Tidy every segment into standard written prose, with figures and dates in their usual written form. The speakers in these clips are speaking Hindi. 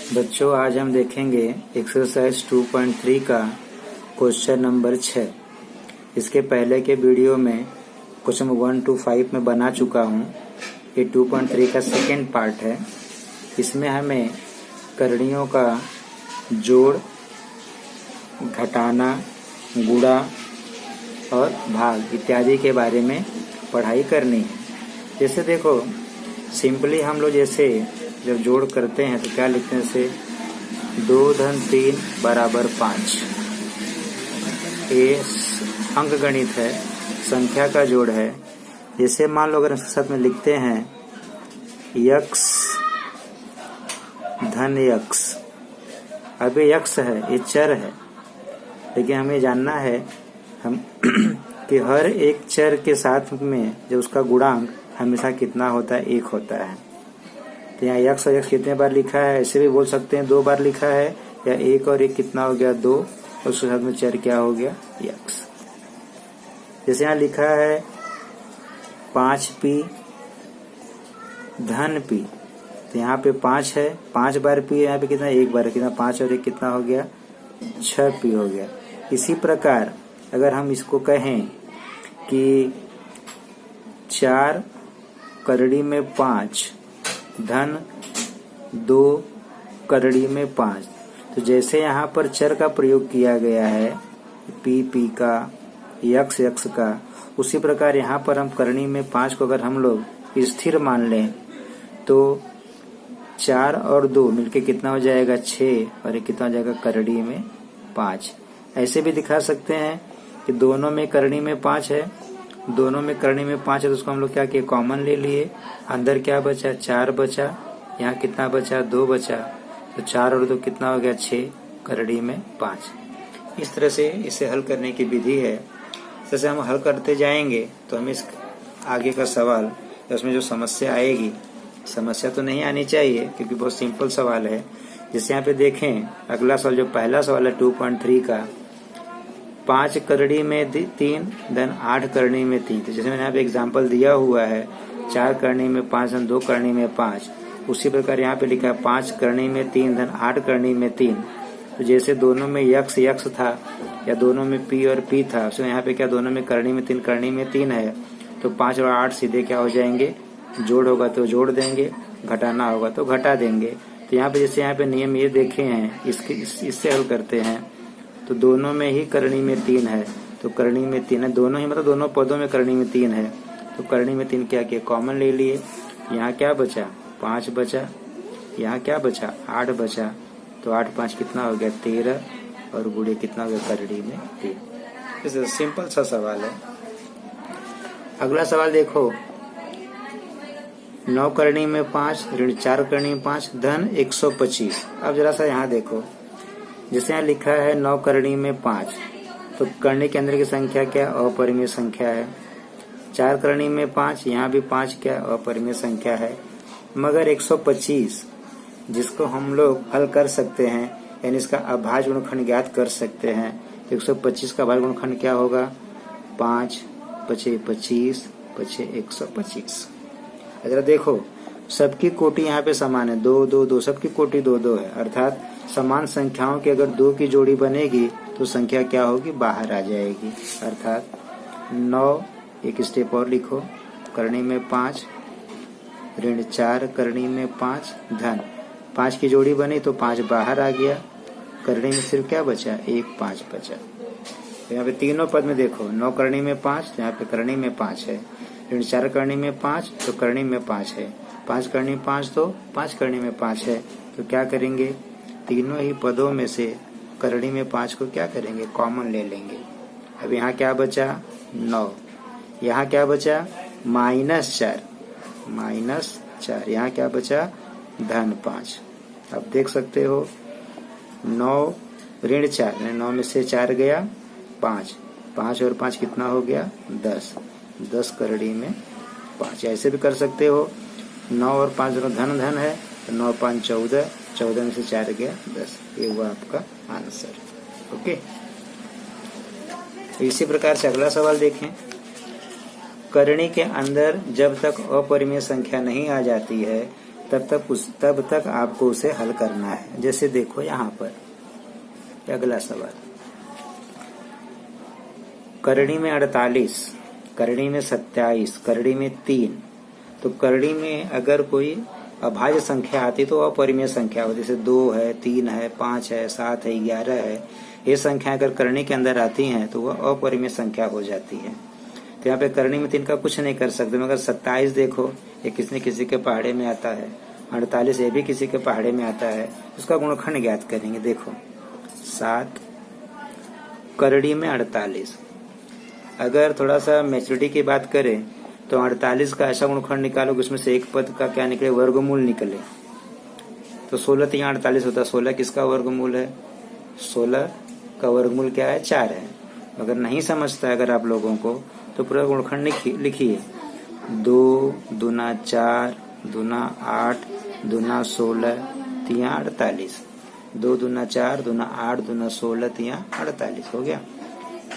बच्चों, आज हम देखेंगे एक्सरसाइज 2.3 का क्वेश्चन नंबर 6। इसके पहले के वीडियो में क्वेश्चन 1 to 5 में बना चुका हूँ। ये 2.3 का सेकेंड पार्ट है। इसमें हमें करणियों का जोड़, घटाना, गुणा और भाग इत्यादि के बारे में पढ़ाई करनी है। जैसे देखो, सिंपली हम लोग जैसे जब जोड़ करते हैं तो क्या लिखते हैं, जैसे 2 धन 3 बराबर 5। ये अंक गणित है, संख्या का जोड़ है। जैसे मान लो अगर इसके साथ में लिखते हैं यक्स धन यक्स। अब ये यक्स है, ये चर है, लेकिन हमें जानना है हम कि हर एक चर के साथ में जो उसका गुणांक हमेशा कितना होता है, 1 होता है। तो यहाँ यक्स और यक्स कितने बार लिखा है, ऐसे भी बोल सकते हैं 2 बार लिखा है, या 1 और 1 कितना हो गया, 2, और उसके साथ में चर क्या हो गया, यक्स। जैसे यहाँ लिखा है 5p धन p, तो यहाँ पे 5 है, 5 बार p, यहाँ पे कितना, 1 बार, कितना 5 और 1 कितना हो गया, 6p हो गया। इसी प्रकार अगर हम इसको कहें कि 4 करड़ी में 5 धन 2 करड़ी में 5, तो जैसे यहाँ पर चर का प्रयोग किया गया है p का, यक्स यक्स का, उसी प्रकार यहाँ पर हम करणी में 5 को अगर हम लोग स्थिर मान लें तो 4 और 2 मिलके कितना हो जाएगा, 6, और ये कितना हो जाएगा, करणी में 5। ऐसे भी दिखा सकते हैं कि दोनों में करणी में 5 है, दोनों में करणी में 5 है, तो उसको हम लोग क्या किए, कॉमन ले लिए। अंदर क्या बचा, 4 बचा, यहाँ कितना बचा, 2 बचा, तो 4 और 2 कितना हो गया, 6, करणी में 5। इस तरह से इसे हल करने की विधि है। जैसे हम हल करते जाएंगे तो हमें इस आगे का सवाल, उसमें जो समस्या आएगी, समस्या तो नहीं आनी चाहिए क्योंकि बहुत सिंपल सवाल है। जैसे यहाँ पे देखें अगला सवाल, जो पहला सवाल है 2.3 का, 5 करणी में 3 धन 8 करणी में 3। तो जैसे मैंने यहाँ पे एग्जाम्पल दिया हुआ है, 4 करणी में 5 धन 2 करणी में 5, उसी प्रकार यहाँ पे लिखा है 5 करणी में 3 धन 8 करणी में 3। तो जैसे दोनों में यक्स यक्स था या दोनों में p और p था, उसमें यहाँ पे क्या, दोनों में करणी में 3 करणी में 3 है, तो 5 और 8 सीधे क्या हो जाएंगे, जोड़ होगा तो जोड़ देंगे, घटाना होगा तो घटा देंगे। तो यहाँ पे जैसे यहाँ पे नियम ये देखे हैं, इससे हल करते हैं तो दोनों में ही करणी में 3 है, तो करणी में 3 है, दोनों ही मतलब दोनों पदों में करणी में 3 है, तो करणी में 3 क्या किया, कॉमन ले लिए। यहाँ क्या बचा, 5 बचा, यहाँ क्या बचा, 8 बचा, तो 8 5 कितना हो गया, 13, और गुणे कितना हो गया, करणी में 3। इस सिंपल सा सवाल है। अगला सवाल देखो, 9 करणी में 5 ऋण 4 करणी में 5 धन 125। अब जरा सा यहाँ देखो, जैसे यहाँ लिखा है 9 करणी में 5, तो करणी के अंदर की संख्या क्या, अपरिमेय संख्या है। 4 करणी में 5, यहाँ भी 5 क्या, अपरिमेय संख्या है। मगर 125 जिसको हम लोग हल कर सकते हैं, यानी इसका अभाज्य गुणनखंड ज्ञात कर सकते हैं। 125 का अभाज्य गुणनखंड क्या होगा, 5 पचे 25 पचे 125। अगर देखो सबकी कोटि यहाँ पे समान है, 2 2 2, सबकी कोटि 2 2 है, अर्थात समान संख्याओं की अगर 2 की जोड़ी बनेगी तो संख्या क्या होगी, बाहर आ जाएगी। अर्थात 9, एक स्टेप और लिखो, करणी में 5 ऋण 4 करणी में 5 धन 5 की जोड़ी बनी तो 5 बाहर आ गया, करणी में सिर्फ क्या बचा, 1 5 बचा। तो यहाँ पे तीनों पद में देखो, 9 करणी में 5, यहाँ पे करणी में 5 है, ऋण 4 करणी में 5 तो करणी में 5 है, 5 करणी में 5 तो 5 करणी में 5 है। तो क्या करेंगे, तीनों ही पदों में से करणी में 5 को क्या करेंगे, कॉमन ले लेंगे। अब यहाँ क्या बचा, 9, यहाँ क्या बचा, -4, -4, यहाँ क्या बचा, धन 5। अब देख सकते हो 9 ऋण 4, 9 में से 4 गया, 5, 5 और 5 कितना हो गया, 10, 10 करणी में 5। ऐसे भी कर सकते हो, 9 और 5 दोनों धन धन है, तो 9 5 14, 14 में से 4 गया 10। ये हुआ आपका आंसर। ओके, तो इसी प्रकार से अगला सवाल देखें, करणी के अंदर जब तक अपरिमेय संख्या नहीं आ जाती है तब तक आपको उसे हल करना है। जैसे देखो यहाँ पर अगला सवाल, करड़ी में 48, करड़ी में 27, करड़ी में 3। तो करड़ी में अगर कोई अभाज्य संख्या आती तो अपरिमेय संख्या होती, जैसे 2 है, 3 है, 5 है, 7 है, 11 है। ये संख्या अगर करणी के अंदर आती हैं तो वह अपरिमेय संख्या हो जाती है। तो यहाँ पे करणी में 3 का कुछ नहीं कर सकते, मगर 27 देखो, ये किसी के पहाड़े में आता है। 48 ये भी किसी के पहाड़े में आता है। उसका गुणनखंड ज्ञात करेंगे। देखो 7 करड़ी में 48। अगर थोड़ा सा मैच्योरिटी की बात करें तो 48 का ऐसा गुणनखंड निकालो कि उसमें से एक पद का क्या निकले, वर्गमूल निकले। तो 16 तो यहाँ 48 होता है। 16 किसका वर्गमूल है? 16 का वर्गमूल क्या है? 4 है। अगर नहीं समझता है अगर आप लोगों को तो पूरा गुणनखंड लिखिए। 2 दूना 4 दूना 8 दूना 16 तिया 48। 2 दूना 4 दूना 8 दूना 16 तिया 48 हो गया।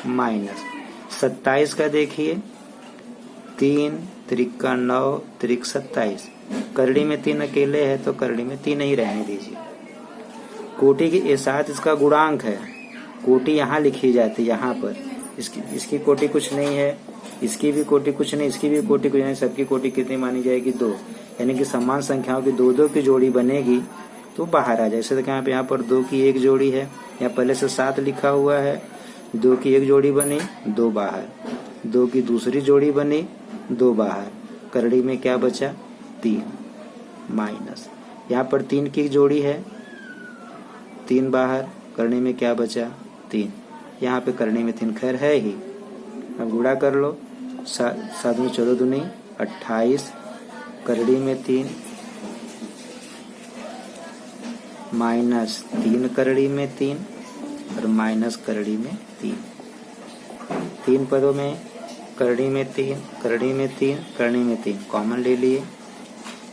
माइनस 27 का देखिए, 3 त्रिका 9 त्रिक 27। करड़ी में 3 अकेले है तो करड़ी में 3 ही रहने दीजिए। कोटि के साथ इसका गुणांक है। कोटि यहाँ लिखी जाती है, यहाँ पर इसकी कोटि कुछ नहीं है, इसकी भी कोटि कुछ नहीं, इसकी भी कोटि कुछ नहीं। सबकी कोटि कितनी मानी जाएगी? 2। यानी कि समान संख्याओं की 2-2 की जोड़ी बनेगी तो बाहर आ जाए। जैसे यहाँ पे यहाँ पर 2 की एक जोड़ी है, यहाँ पहले से 7 लिखा हुआ है। 2 की एक जोड़ी बनी, 2 बाहर। 2 की दूसरी जोड़ी बनी, 2 बाहर। करड़ी में क्या बचा? 3 माइनस। यहाँ पर 3 की जोड़ी है, 3 बाहर। करड़ी में क्या बचा? 3। यहाँ पे करड़ी में 3 खैर है ही। अब गुणा कर लो। 7 में 14 दूनी 28, करड़ी में 3 माइनस 3 करड़ी में 3 और माइनस करड़ी में 3। 3 पदों में करड़ी में 3, करड़ी में 3, करड़ी में 3 कॉमन ले लिए।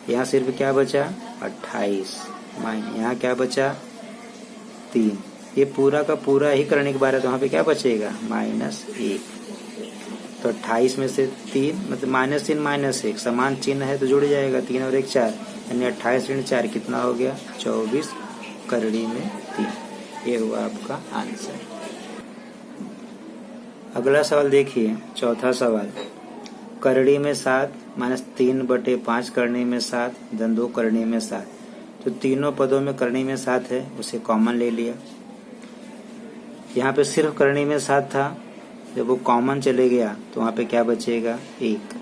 यहाँ सिर्फ क्या बचा? 28 माइनस यहाँ क्या बचा? 3। ये पूरा का पूरा ही करने के बाद है तो वहाँ पे क्या बचेगा? -1। तो 28 में से 3 मतलब -3 -1 समान चिन्ह है तो जुड़ जाएगा। 3 और 1 4, यानी 28 ऋण 4 कितना हो गया? 24 करड़ी में 3। ये हुआ आपका आंसर। अगला सवाल देखिए, चौथा सवाल। करड़ी में 7 -3/5 करड़ी में 7 धन 2 करड़ी में 7। तो तीनों पदों में करड़ी में 7 है, उसे कॉमन ले लिया। यहाँ पे सिर्फ करड़ी में 7 था, जब वो कॉमन चले गया तो वहां पे क्या बचेगा? 1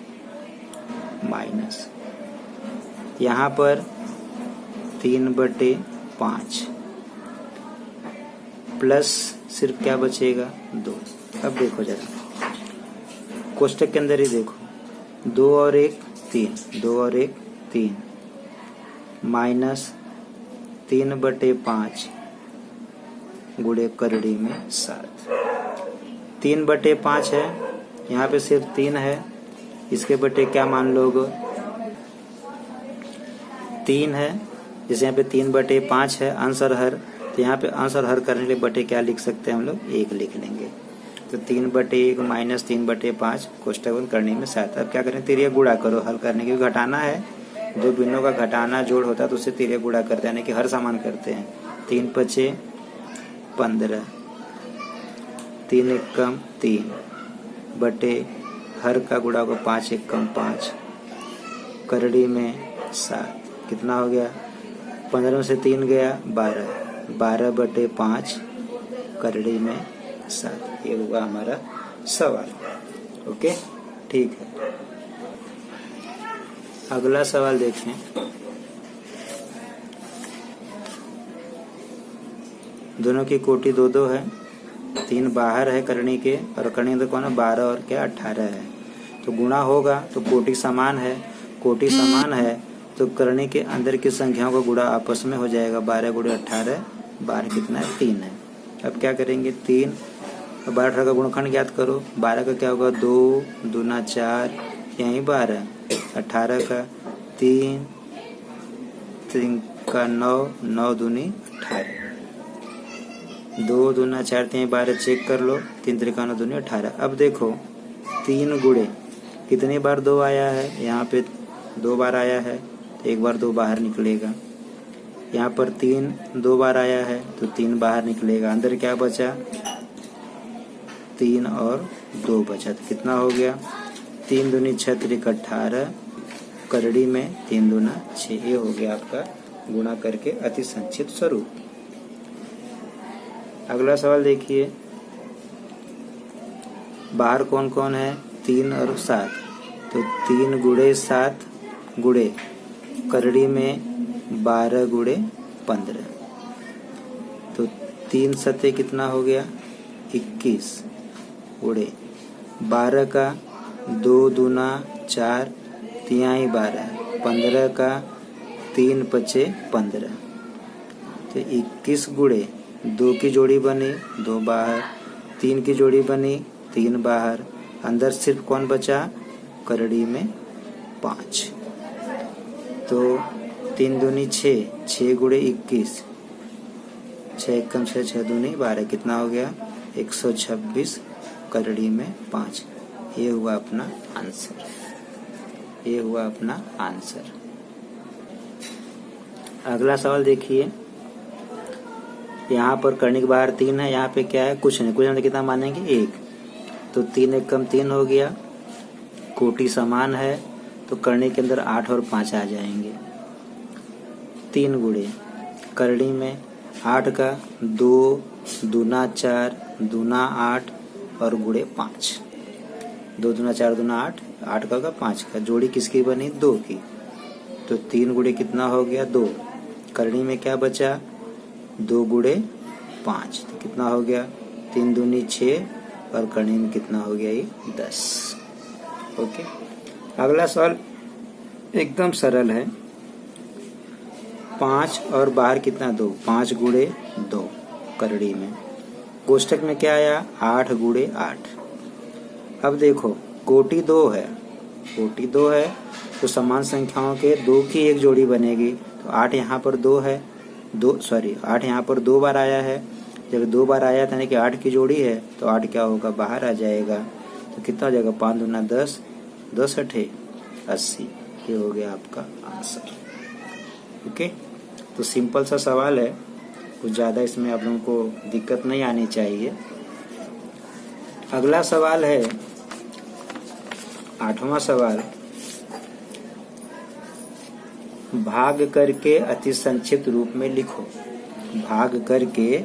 माइनस यहाँ पर 3/5 प्लस सिर्फ क्या बचेगा? 2। अब देखो जरा कोष्टक के अंदर ही देखो, 2 और 1 3, 2 और 1 3 माइनस 3/5 गुणे करड़ी में 7। 3/5 है, यहाँ पे सिर्फ 3 है, इसके बटे क्या मान लोगे? 3 है। जैसे यहाँ पे 3/5 है अंश और हर, तो यहाँ पे अंश और हर करने के लिए बटे क्या लिख सकते हैं हम लोग? 1 लिख लेंगे। तो 3/1 माइनस 3/5 कोष्टक बंद करने में 7। अब क्या करें? तिर्यक गुणा करो हल करने के, घटाना है। 2 भिन्नों का घटाना जोड़ होता है तो उससे तिर्यक गुणा करते हैं, यानी कि हर समान करते हैं। 3 5 15, 3 1 कम 3 बटे हर का गुणा को 5 1 कम 5 करड़ी में 7 कितना हो गया? 15 में से 3 गया 12, 12/5 करड़ी में 7। ये हुआ हमारा सवाल। ओके ठीक है। अगला सवाल देखें। दोनों की कोटि 2-2 है, 3 बाहर है करणी के और करणी अंदर कौन है? 12 और क्या 18 है। तो गुणा होगा तो कोटि समान है, कोटि समान है तो करणी के अंदर की संख्याओं का गुणा आपस में हो जाएगा। 12 गुणे 18, 12 कितना है? 3 है। अब क्या करेंगे? 3 और 12 18 का गुणनखंड ज्ञात करो। 12 का क्या होगा? 2 दूना 4 यही 12, 18 का 3 3 का 9 9 दूनी 18, 2 दूना 4 3 12 चेक कर लो। 3 3 9 दूनी 18। अब देखो 3 गुणे कितनी बार 2 आया है? यहाँ पे 2 बार आया है, एक बार 2 बाहर निकलेगा। यहाँ पर 3 2 बार आया है तो 3 बाहर निकलेगा। अंदर क्या बचा? 3 और 2 बचा, तो कितना हो गया? 3 दूनी 6 त्रिक 18, करड़ी में 3 दूना 6। ये हो गया आपका गुणा करके अति संक्षिप्त स्वरूप। अगला सवाल देखिए, बाहर कौन कौन है? 3 और 7, तो 3 गुणे 7 गुणे करड़ी में 12 गुणे 15, तो 3 सते कितना हो गया? 21 गुणे 12 का 2 दूना 4 तिहाई 12, 15 का 3 पचे 15, तो 21 गुणे 2 की जोड़ी बनी 2 बाहर, 3 की जोड़ी बनी 3 बाहर, अंदर सिर्फ कौन बचा? करड़ी में 5, तो 3 दूनी 6, 6 गुणे 21, 6 एकम 6, 6 दूनी 12, कितना हो गया? 126 करड़ी में 5। ये हुआ अपना आंसर, ये हुआ अपना आंसर। अगला सवाल देखिए, यहाँ पर करनी के बाहर 3 है, यहाँ पे क्या है? कुछ नहीं, कुछ नहीं, कितना मानेंगे? 1, तो 3 एकम 3 हो गया। कोटि समान है तो करनी के अंदर 8 और 5 आ जाएंगे। 3 गुणे करनी में 8 का 2 दूना 4 दूना 8 और गुणे 5, 2 दूना 4 दूना 8, 8 का 5 का जोड़ी किसकी बनी? 2 की, तो 3 गुणे कितना हो गया? 2। करनी में क्या बचा? 2 गुणे 5, तो कितना हो गया? 3 दूनी 6 और करनी में कितना हो गया? ये 10। ओके, अगला सवाल एकदम सरल है। 5 और बाहर कितना? 2, 5 गुणे 2 करड़ी में, कोष्टक में क्या आया? 8 गुणे 8। अब देखो कोटि 2 है, कोटि 2 है तो समान संख्याओं के 2 की एक जोड़ी बनेगी, तो 8 यहाँ पर 2 है, 8 यहाँ पर 2 बार आया है। जब 2 बार आया था यानी कि 8 की जोड़ी है, तो 8 क्या होगा? बाहर आ जाएगा, तो कितना हो जाएगा? 5 दूना 10, 10 अठे 80। ये हो गया आपका आंसर। ओके, तो सिंपल सा सवाल है, कुछ ज़्यादा इसमें आप लोगों को दिक्कत नहीं आनी चाहिए। अगला सवाल है 8वां सवाल, भाग करके अति संक्षिप्त रूप में लिखो। भाग करके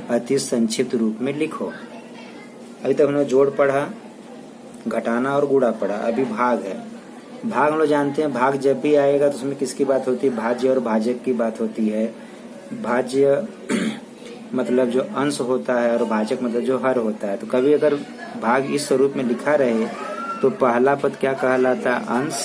अति संक्षिप्त रूप में लिखो। अभी तक हमने जोड़ पढ़ा, घटाना और गुणा पढ़ा, अभी भाग है। भाग हम लोग जानते हैं, भाग जब भी आएगा तो उसमें किसकी बात होती है? भाज्य और भाजक की बात होती है। भाज्य मतलब जो अंश होता है और भाजक मतलब जो हर होता है। तो कभी अगर भाग इस स्वरूप में लिखा रहे तो पहला पद क्या कहलाता है? अंश,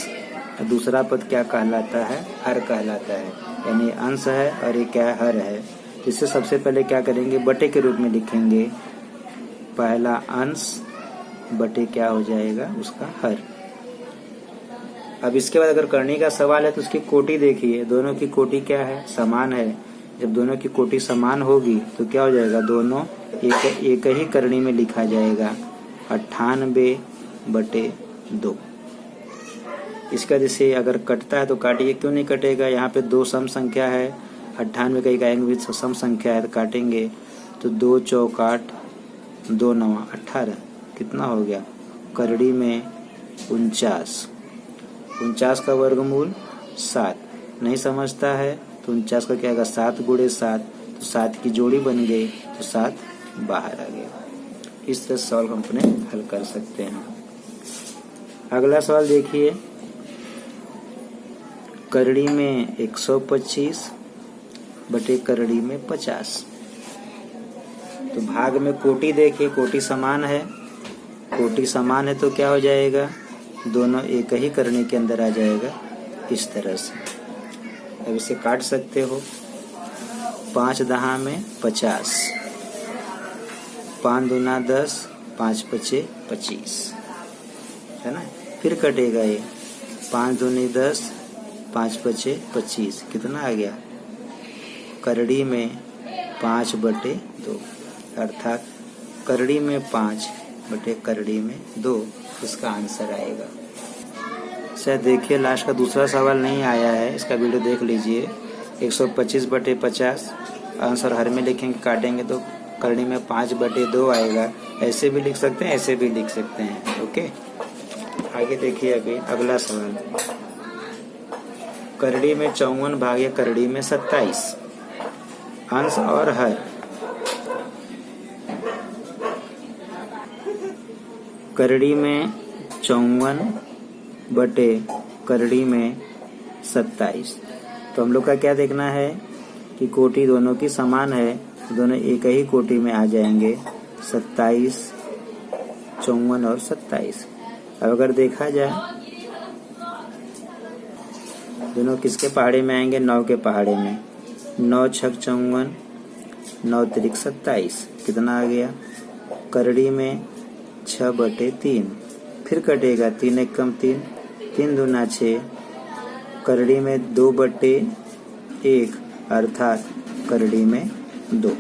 और दूसरा पद क्या कहलाता है? हर कहलाता है। यानी अंश है और ये क्या है? हर है। इससे सबसे पहले क्या करेंगे? बटे के रूप में लिखेंगे। पहला अंश बटे क्या हो जाएगा? उसका हर। अब इसके बाद अगर करनी का सवाल है तो उसकी कोटि देखिए, दोनों की कोटि क्या है? समान है। जब दोनों की कोटि समान होगी तो क्या हो जाएगा? दोनों एक ही करनी में लिखा जाएगा, 98 बटे 2। इसका जैसे अगर कटता है तो काटिए, क्यों नहीं कटेगा? यहाँ पे 2 सम संख्या है, 98 का एक आएंगे भी सम संख्या है तो काटेंगे, तो 2 चौक 8, 2 9 18, कितना हो गया? करड़ी में 49, 49 का वर्गमूल 7। नहीं समझता है तो 49 का क्या आएगा? 7 गुणे 7, तो 7 की जोड़ी बन गई, तो 7 बाहर आ गया। इस तरह सवाल हम अपने हल कर सकते हैं। अगला सवाल देखिए, करड़ी में 125 बटे करड़ी में 50। तो भाग में कोटि देखिए, कोटि समान है, कोटि समान है तो क्या हो जाएगा? दोनों एक ही करनी के अंदर आ जाएगा, इस तरह से। अब इसे काट सकते हो, 5 दहा में 50, 5 दूना 10, 5 पचे 25, है ना। फिर कटेगा ये, 5 दूनी 10, 5 पचे 25, कितना आ गया? करड़ी में 5 बटे 2, अर्थात करड़ी में 5 बटे करड़ी में 2, इसका आंसर आएगा। अच्छा देखिए, लास्ट का दूसरा सवाल नहीं आया है, इसका वीडियो देख लीजिए। 125/50 आंसर हर में लिखेंगे, काटेंगे तो करनी में 5/2 आएगा। ऐसे भी लिख सकते हैं, ऐसे भी लिख सकते हैं। ओके, आगे देखिए अभी अगला सवाल। करड़ी में 54 भागे करड़ी में 27, अंश और हर। करड़ी में 54 बटे करड़ी में 27, तो हम लोग का क्या देखना है कि कोटि दोनों की समान है, दोनों एक ही कोटि में आ जाएंगे, 27, 54 और 27। अब अगर देखा जाए दोनों किसके पहाड़े में आएंगे, 9 के पहाड़े में। 9 छक 54, 9 त्रिक 27, कितना आ गया? करड़ी में 6/3, फिर कटेगा 3 एकम 3, 3 दूना 6, करड़ी में 2/1 अर्थात करड़ी में 2।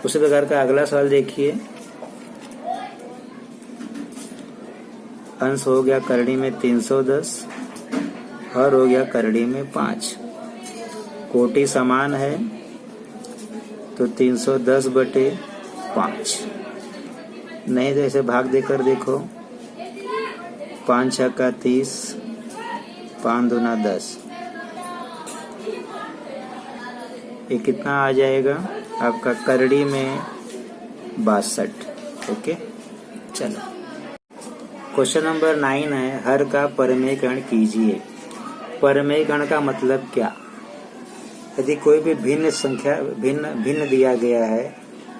उसी प्रकार का अगला सवाल देखिए। अंश हो गया करड़ी में 310, हर हो गया करड़ी में 5। कोटि समान है तो 310/5, नहीं तो ऐसे भाग देकर देखो। 5 छक्का 30, 5 दूना 10, ये कितना आ जाएगा आपका? करड़ी में 62। ओके, चलो क्वेश्चन नंबर 9 है, हर का परमेयकरण कीजिए। परमेयकरण का मतलब क्या? यदि कोई भी भिन्न संख्या भिन्न दिया गया है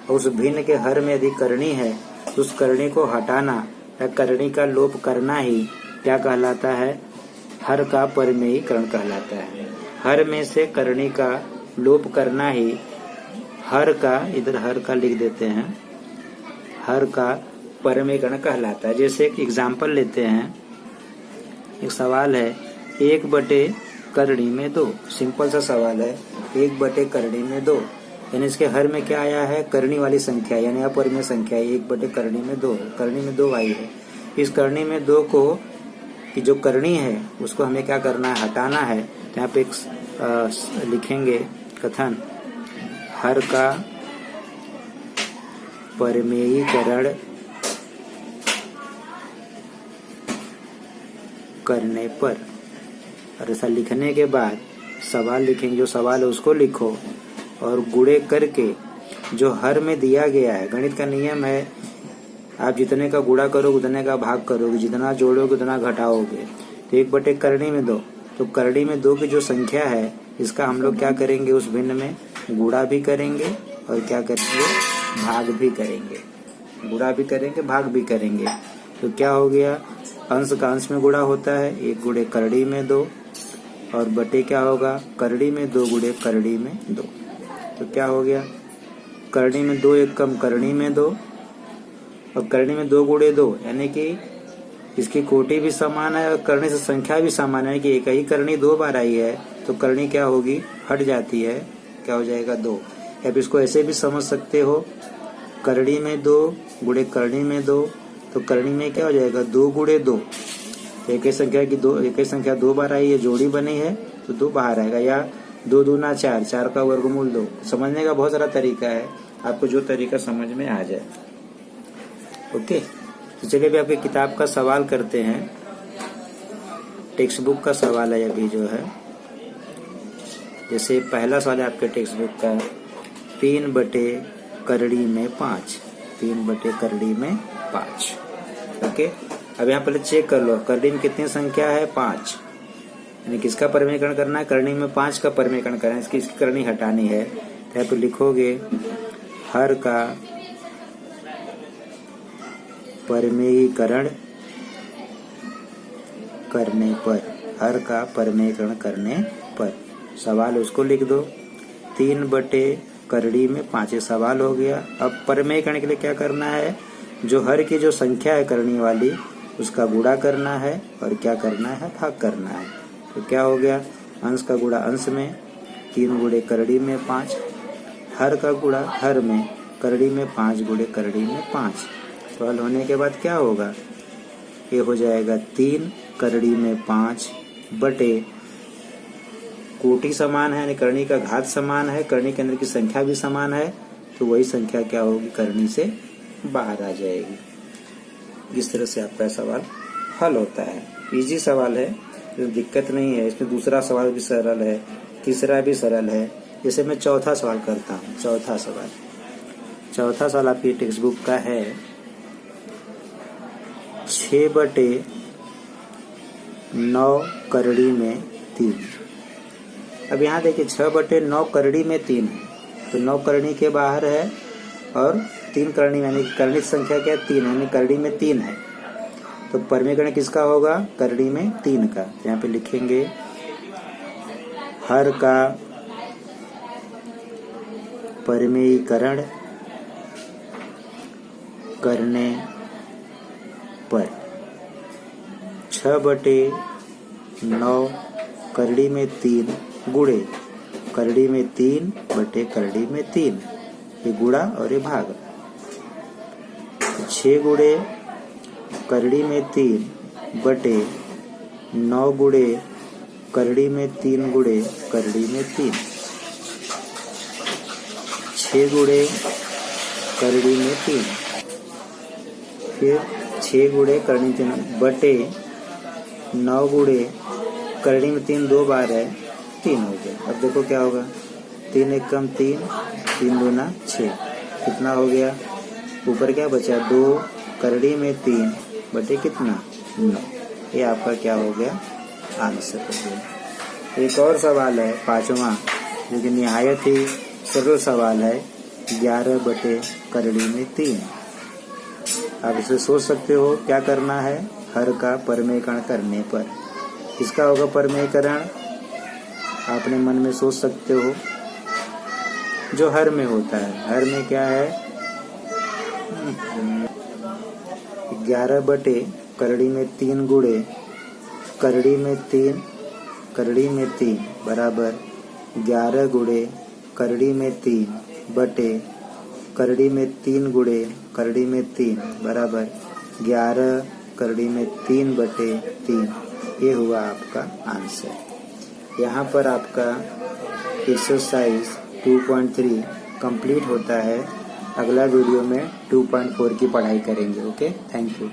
और उस भिन्न के हर में यदि करणी है तो उस करणी को हटाना या करणी का लोप करना ही क्या कहलाता है? हर का परमेयीकरण कहलाता है। हर में से करणी का लोप करना ही हर का, इधर हर का लिख देते हैं, हर का परमेयीकरण कहलाता है। जैसे एक एग्जाम्पल लेते हैं, एक सवाल है 1/करणी में 2, सिंपल सा सवाल है, 1/करणी में 2, यानी इसके हर में क्या आया है? करणी वाली संख्या यानी अपरिमेय संख्या 1/करणी में 2, करणी में 2 आई है। इस करणी में 2 को कि जो करणी है उसको हमें क्या करना है? हटाना है। तो यहाँ पे एक लिखेंगे कथन, हर का परमेयीकरण करने पर, और ऐसा लिखने के बाद सवाल लिखेंगे, जो सवाल है उसको लिखो और गुणे करके जो हर में दिया गया है, गणित का नियम है आप जितने का गुणा करोगे उतने का भाग करोगे, जितना जोड़ोगे उतना घटाओगे। तो 1/करणी में 2, तो करणी में 2 की जो संख्या है इसका हम लोग क्या करेंगे? उस भिन्न में गुणा भी करेंगे और क्या करेंगे? भाग भी करेंगे। गुणा भी करेंगे, भाग भी करेंगे। तो क्या हो गया? अंश का अंश में गुणा होता है, 1 गुणे करड़ी में 2, और बटे क्या होगा? करड़ी में 2 गुणे करड़ी में 2। तो क्या हो गया? करड़ी में 2 एक कम करड़ी में 2, और करणी में 2 गुणे 2, यानी कि इसकी कोटि भी समान है और करणी से संख्या भी समान है कि एक ही करणी 2 बार आई है, तो करणी क्या होगी? हट जाती है, क्या हो जाएगा? 2। अब इसको ऐसे भी समझ सकते हो, करणी में 2 गुणे करणी में 2, तो करणी में क्या हो जाएगा? 2 गुणे 2, एक ही संख्या की 2 बार आई है, जोड़ी बनी है तो 2 बाहर आएगा, या 2 दूना 4, 4 का वर्गमूल 2। समझने का बहुत सारा तरीका है, आपको जो तरीका समझ में आ जाए। ओके, तो चलिए अभी आपकी किताब का सवाल करते हैं। टेक्स्ट बुक का सवाल है अभी जो है, जैसे पहला सवाल है आपके टेक्स्ट बुक का, 3/करड़ी में 5, 3/करड़ी में 5। ओके, अब यहाँ पहले चेक कर लो, करड़ी में कितनी संख्या है? 5, यानी किसका परमेयीकरण करना है? करणी में 5 का परमेयीकरण करना है, इसकी करणी हटानी है। तो यहाँ पे लिखोगे हर का परमेयीकरण करने पर, हर का परमेयीकरण करने पर, सवाल उसको लिख दो। 3/करड़ी में 5 सवाल हो गया। अब परमेयीकरण के लिए क्या करना है? जो हर की जो संख्या है करणी वाली उसका गुणा करना है और क्या करना है? भाग करना है। तो क्या हो गया? अंश का गुणा अंश में, 3 गुणे करड़ी में 5, हर का गुणा हर में, करड़ी में 5 गुणे करड़ी में 5। सवाल होने के बाद क्या होगा? ये हो जाएगा 3 करड़ी में 5 बटे कोटि समान है, यानी करणी का घात समान है, करणी के अंदर की संख्या भी समान है, तो वही संख्या क्या होगी, करणी से बाहर आ जाएगी। इस तरह से आपका सवाल हल होता है। इजी सवाल है, दिक्कत नहीं है। इसमें दूसरा सवाल भी सरल है, तीसरा भी सरल है। जैसे मैं चौथा सवाल करता हूँ। चौथा सवाल आपकी टेक्स्ट बुक का है 6/9 करड़ी में 3। अब यहाँ देखिए 6/9 करड़ी में 3 है, तो 9 करणी के बाहर है और 3 करणी, यानी कर्णित संख्या क्या है, 3, यानी करड़ी में 3 है। तो परमीकरण किसका होगा, करड़ी में 3 का। तो यहाँ पे लिखेंगे हर का परमेयीकरण करने पर 6/9 करड़ी में 3 गुणे करड़ी में 3 बटे करड़ी में 3, ये गुणा और ये भाग। 6 गुणे करड़ी में 3 बटे 9 गुणे करड़ी में 3 गुणे करड़ी में 3। 6 गुणे करड़ी में 3, फिर 6 गुणे करड़ी में 3 बटे 9 गुणे करड़ी में 3 2 बार है, 3 हो गया। अब देखो क्या होगा, 3 एक कम 3, 3 दूना 6, कितना हो गया, ऊपर क्या बचा 2 करड़ी में 3 बटे कितना 9। ये आपका क्या हो गया, आंसर हो गया। एक और सवाल है 5वां, जो कि निहायत ही सरल सवाल है, 11 बटे करड़ी में 3। आप इसे सोच सकते हो क्या करना है, हर का परमेयीकरण करने पर किसका होगा परमेयीकरण, आपने मन में सोच सकते हो, जो हर में होता है। हर में क्या है, 11 बटे करड़ी में 3 गुणे करड़ी में 3 बराबर 11 गुणे करड़ी में 3 बटे करड़ी में 3 गुणे करड़ी में 3 बराबर 11 करड़ी में 3 बटे 3। ये हुआ आपका आंसर। यहाँ पर आपका एक्सरसाइज 2.3 कंप्लीट होता है। अगला वीडियो में 2.4 की पढ़ाई करेंगे। Okay, thank you.